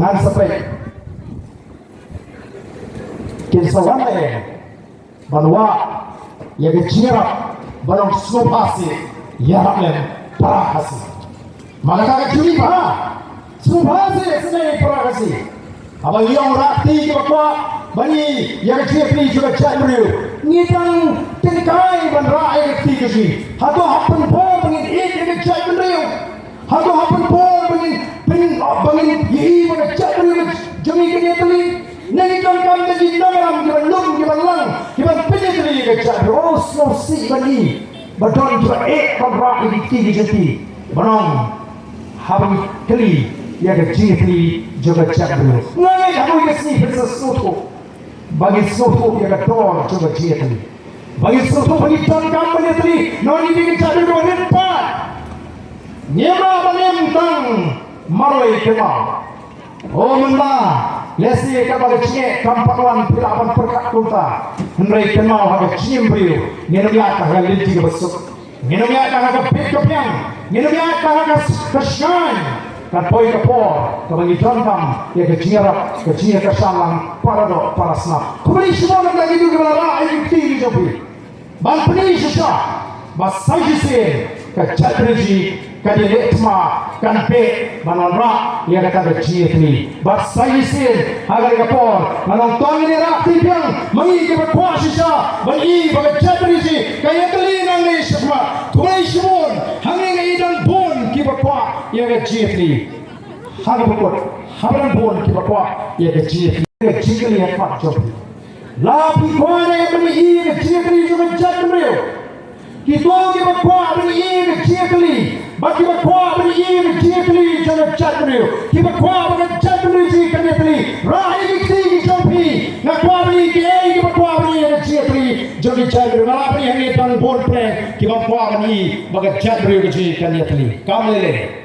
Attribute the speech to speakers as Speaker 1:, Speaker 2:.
Speaker 1: ngan sampai kinsawan balwa ya gejira balong slopasi ya len parahasi maka kajuri pa slopasi senai parahasi abang yang rati ke bakwa bani ya gejira juga jadriu ngitang tengkai ban rai ti kesi hato happen po bangin ya jadriu hato happen po bangin yi mana jadriu jami ke Iatylli nang kam jadi dalam kiban lum kiban lang kiban penyetri ke jadriu oh slow si bani badon kiban ban rai ti kesi banong habang kali ya Iatylli juga jadriu ngai hamu kesi bersesuatu bagi soto yang ketor coba Iatylli bagi soto bagi tangkap Iatylli noni di jadriu dua empat nyema banentang maroi kema oh menda lesi kabar cek kampakuan pelaban perkat kota hendrai kema haga cimbrio ngenomia ka halin tiga besuk ngenomia ka haga pekopyang ngenomia ka haga kasyan katpoi kapor kabagi tangkam ya kecira kesalang parado parasna kembali semua lagi itu kebelara ini tinggi jopi ban peni sisa bas sajise ka jadriji kadi letma kan pe manonra ya kata Iatylli bas sajise agar kapor manong tuang ini rakti piang mangi ke berkuasa bagi bagi jadriji ka Iatylli nang ni semua kembali semua hanging idan bon ki berkuasa ya Iatylli haga bukot habran bon ki bakwa ya Iatylli Iatylli ya pak job la pi kone bani Iatylli juga jadriu kita ki bakwa bani Iatylli bagi bakwa bani Iatylli juga jadriu ki bakwa bani jadriu ji kan Iatylli rahi ki jopi na kwa bani ki bakwa bani Iatylli juga jadriu la bani hangi tan bon pre ki bakwa bani bagi jadriu ji kan Iatylli kamele